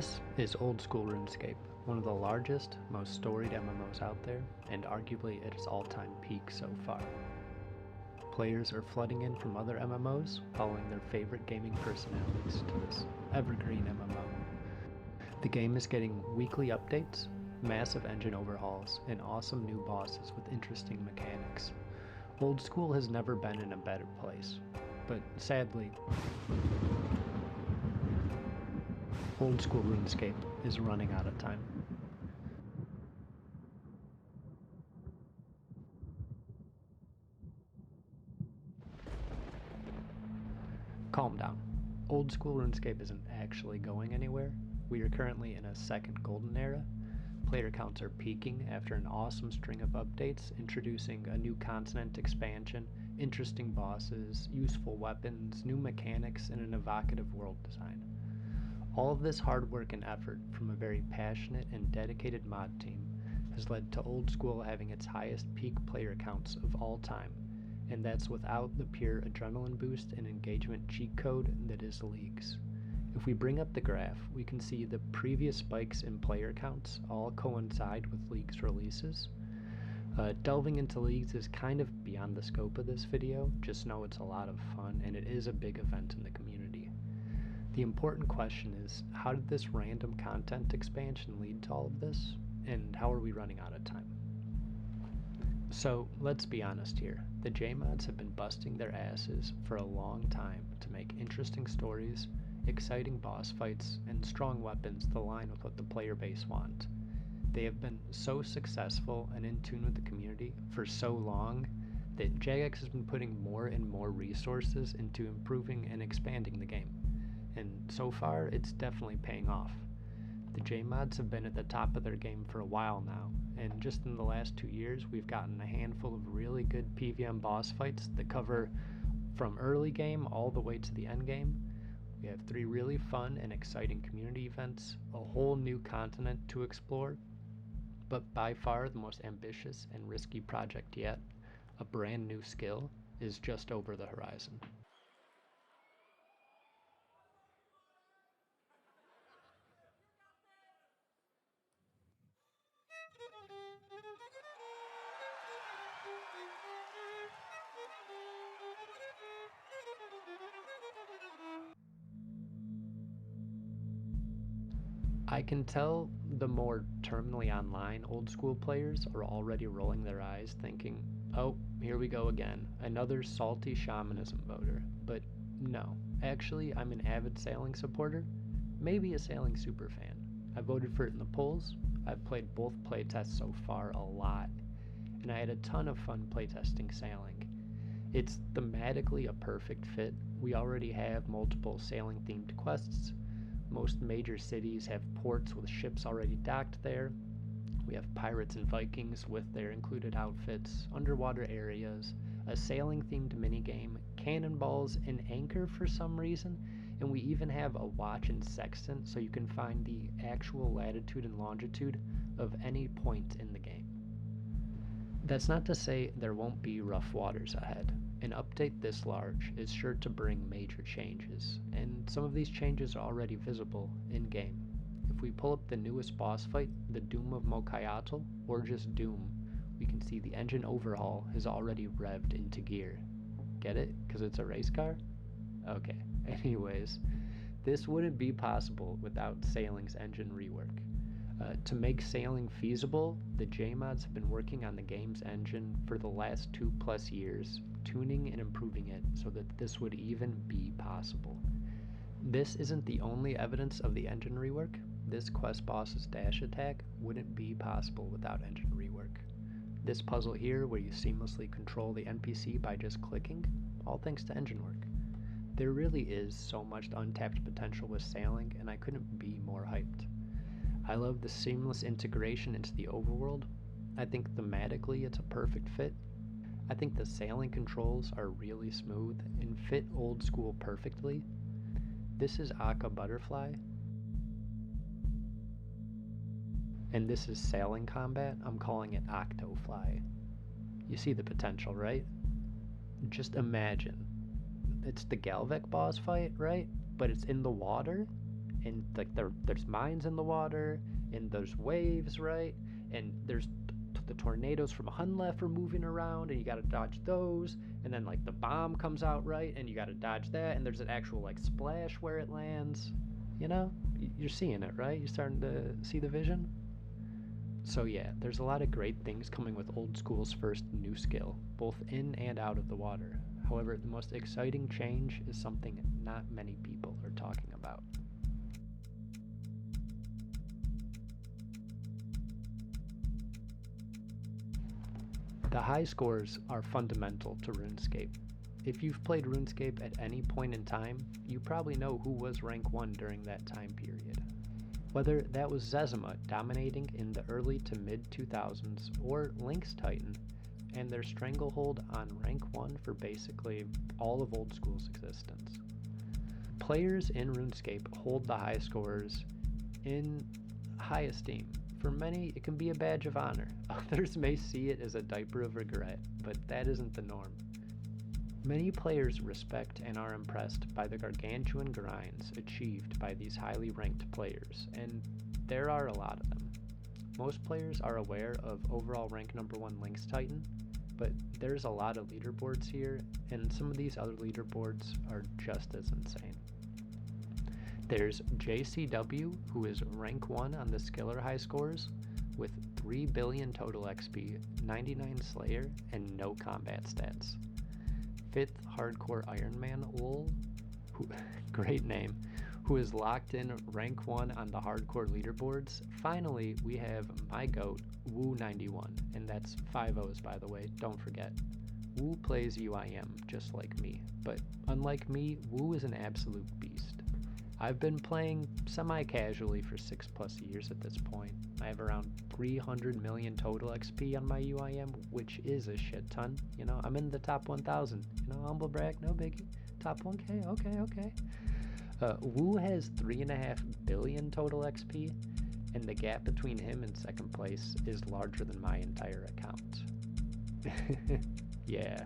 This is old school Runescape, one of the largest, most storied MMOs out there, and arguably at its all-time peak so far. Players are flooding in from other MMOs, following their favorite gaming personalities to this evergreen MMO. The game is getting weekly updates, massive engine overhauls, and awesome new bosses with interesting mechanics. Old school has never been in a better place, but sadly, old school RuneScape is running out of time. Calm down. Old school RuneScape isn't actually going anywhere. We are currently in a second golden era. Player counts are peaking after an awesome string of updates introducing a new continent expansion, interesting bosses, useful weapons, new mechanics, and an evocative world design. All of this hard work and effort from a very passionate and dedicated mod team has led to old school having its highest peak player counts of all time, and that's without the pure adrenaline boost and engagement cheat code that is leagues. If we bring up the graph, we can see the previous spikes in player counts all coincide with leagues releases. Delving into leagues is kind of beyond the scope of this video, just know it's a lot of fun and it is a big event in the community. The important question is, how did this random content expansion lead to all of this, and how are we running out of time? So let's be honest here, the JMods have been busting their asses for a long time to make interesting stories, exciting boss fights, and strong weapons that align with what the player base want. They have been so successful and in tune with the community for so long that Jagex has been putting more and more resources into improving and expanding the game. And so far, it's definitely paying off. The JMods have been at the top of their game for a while now, and just in the last 2 years, we've gotten a handful of really good PvM boss fights that cover from early game all the way to the end game. We have 3 really fun and exciting community events, a whole new continent to explore, but by far the most ambitious and risky project yet, a brand new skill, is just over the horizon. I can tell the more terminally online old school players are already rolling their eyes thinking, oh, here we go again, another salty shamanism voter. But no, actually I'm an avid sailing supporter, maybe a sailing superfan. I voted for it in the polls, I've played both playtests so far a lot, and I had a ton of fun playtesting sailing. It's thematically a perfect fit. We already have multiple sailing themed quests. Most major cities have ports with ships already docked there. We have pirates and Vikings with their included outfits, underwater areas, a sailing themed minigame, cannonballs, an anchor for some reason, and we even have a watch and sextant so you can find the actual latitude and longitude of any point in the game. That's not to say there won't be rough waters ahead. An update this large is sure to bring major changes, and some of these changes are already visible in-game. If we pull up the newest boss fight, the Doom of Mokayatl, or just Doom, we can see the engine overhaul has already revved into gear. Get it? Because it's a race car? Okay, anyways, this wouldn't be possible without sailing's engine rework. To make sailing feasible, the JMods have been working on the game's engine for the last 2+ years, tuning and improving it so that this would even be possible. This isn't the only evidence of the engine rework. This quest boss's dash attack wouldn't be possible without engine rework. This puzzle here, where you seamlessly control the NPC by just clicking, all thanks to engine work. There really is so much untapped potential with sailing, and I couldn't be more hyped. I love the seamless integration into the overworld. I think thematically it's a perfect fit. I think the sailing controls are really smooth and fit old school perfectly. This is Akka Butterfly. And this is sailing combat. I'm calling it Octofly. You see the potential, right? Just imagine. It's the Galvek boss fight, right? But it's in the water, And like there's mines in the water, and there's waves, right? And there's the tornadoes from Hunlef are moving around, and you gotta dodge those. And then like the bomb comes out, right? And you gotta dodge that. And there's an actual like splash where it lands. You know, you're seeing it, right? You're starting to see the vision. So yeah, there's a lot of great things coming with Old School's first new skill, both in and out of the water. However, the most exciting change is something not many people are talking about. The high scores are fundamental to Runescape. If you've played Runescape at any point in time, you probably know who was rank 1 during that time period. Whether that was Zezima dominating in the early to mid 2000s, or Lynx Titan and their stranglehold on rank 1 for basically all of Old School's existence. Players in RuneScape hold the high scores in high esteem. For many, it can be a badge of honor. Others may see it as a diaper of regret, but that isn't the norm. Many players respect and are impressed by the gargantuan grinds achieved by these highly ranked players, and there are a lot of them. Most players are aware of overall rank number 1 Lynx Titan, but there's a lot of leaderboards here, and some of these other leaderboards are just as insane. There's JCW, who is rank 1 on the Skiller high scores, with 3 billion total XP, 99 Slayer, and no combat stats. 5th Hardcore Iron Man lol, great name, who is locked in rank 1 on the hardcore leaderboards. Finally, we have my goat, Woo91, and that's 5 O's by the way, don't forget. Woo plays UIM just like me, but unlike me, Woo is an absolute beast. I've been playing semi-casually for 6+ years at this point. I have around 300 million total XP on my UIM, which is a shit ton. You know, I'm in the top 1,000. You know, humble brag, no biggie. Top 1K, okay. Woo has 3.5 billion total XP, and the gap between him and second place is larger than my entire account. Yeah,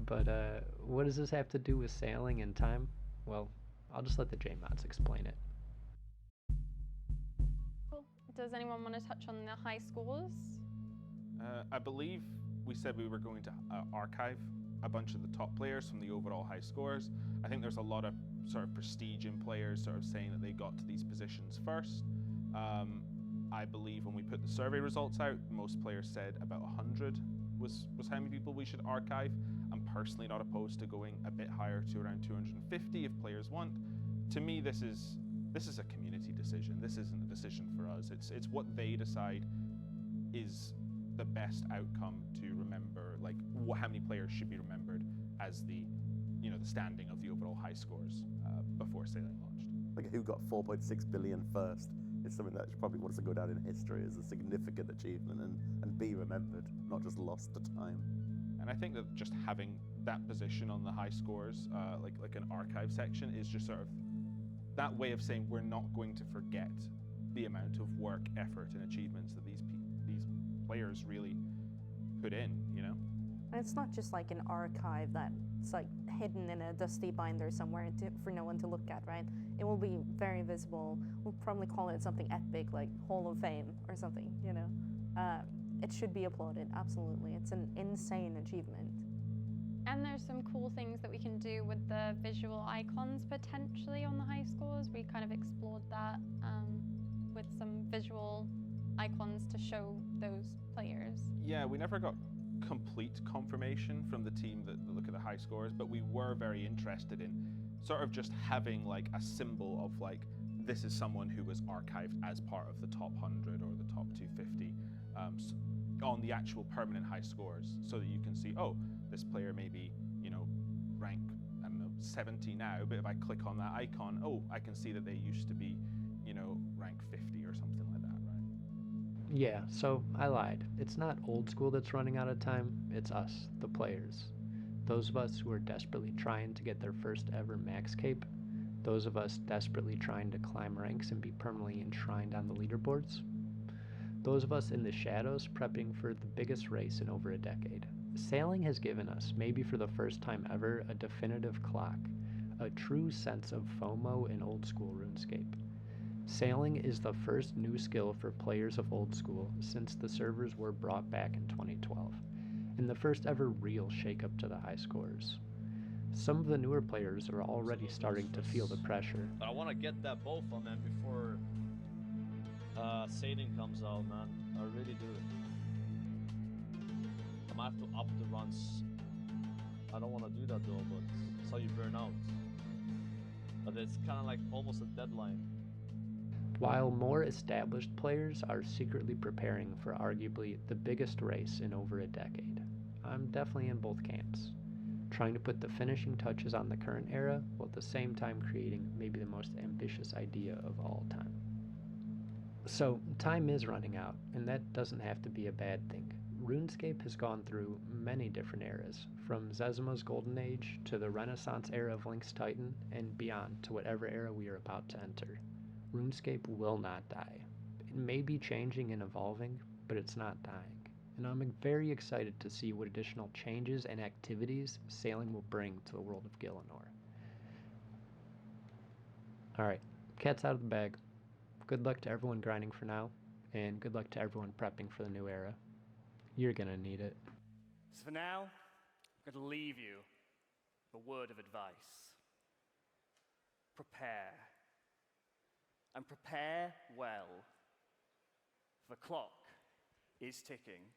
but what does this have to do with sailing and time? Well, I'll just let the JMods explain it. Cool. Does anyone want to touch on the high scores? I believe we said we were going to archive a bunch of the top players from the overall high scores. I think there's a lot of sort of prestige in players sort of saying that they got to these positions first. I believe when we put the survey results out, most players said about 100 was how many people we should archive. I'm personally not opposed to going a bit higher to around 250 if players want. To me, this is a community decision. This isn't a decision for us. It's what they decide is the best outcome to remember, like how many players should be remembered as the standing of the overall high scores before sailing launched. Like who got 4.6 billion first is something that probably wants to go down in history as a significant achievement and be remembered, not just lost to time. And I think that just having that position on the high scores, like an archive section, is just sort of that way of saying we're not going to forget the amount of work, effort, and achievements that these players really put in, And it's not just like an archive that's like hidden in a dusty binder somewhere for no one to look at, right? It will be very visible. We'll probably call it something epic, like Hall of Fame or something, It should be applauded, absolutely. It's an insane achievement. And there's some cool things that we can do with the visual icons potentially on the high scores. We kind of explored that with some visual icons to show those players. Yeah, we never got complete confirmation from the team that look at the high scores, but we were very interested in sort of just having like a symbol of like, this is someone who was archived as part of the top 100 or the top 250 on the actual permanent high scores, so that you can see, oh, this player may be, rank, 70 now, but if I click on that icon, oh, I can see that they used to be, rank 50 or something like that, right? Yeah, so I lied. It's not Old School that's running out of time, it's us, the players. Those of us who are desperately trying to get their first ever max cape, those of us desperately trying to climb ranks and be permanently enshrined on the leaderboards, those of us in the shadows prepping for the biggest race in over a decade. Sailing has given us, maybe for the first time ever, a definitive clock, a true sense of FOMO in old school RuneScape. Sailing is the first new skill for players of old school since the servers were brought back in 2012, and the first ever real shakeup to the high scores. Some of the newer players are already starting to feel the pressure. But I want to get that both on, man, before sailing comes out, man. I really do. I might have to up the runs. I don't want to do that though, but that's how you burn out. But it's kind of like almost a deadline. While more established players are secretly preparing for arguably the biggest race in over a decade, I'm definitely in both camps, trying to put the finishing touches on the current era while at the same time creating maybe the most ambitious idea of all time. So, time is running out, and that doesn't have to be a bad thing. RuneScape has gone through many different eras, from Zezuma's Golden Age to the Renaissance era of Link's Titan, and beyond to whatever era we are about to enter. RuneScape will not die. It may be changing and evolving, but it's not dying. And I'm very excited to see what additional changes and activities sailing will bring to the world of Gielinor. Alright, cat's out of the bag. Good luck to everyone grinding for now, and good luck to everyone prepping for the new era. You're gonna need it. So for now, I'm going to leave you with a word of advice. Prepare. And prepare well. The clock is ticking.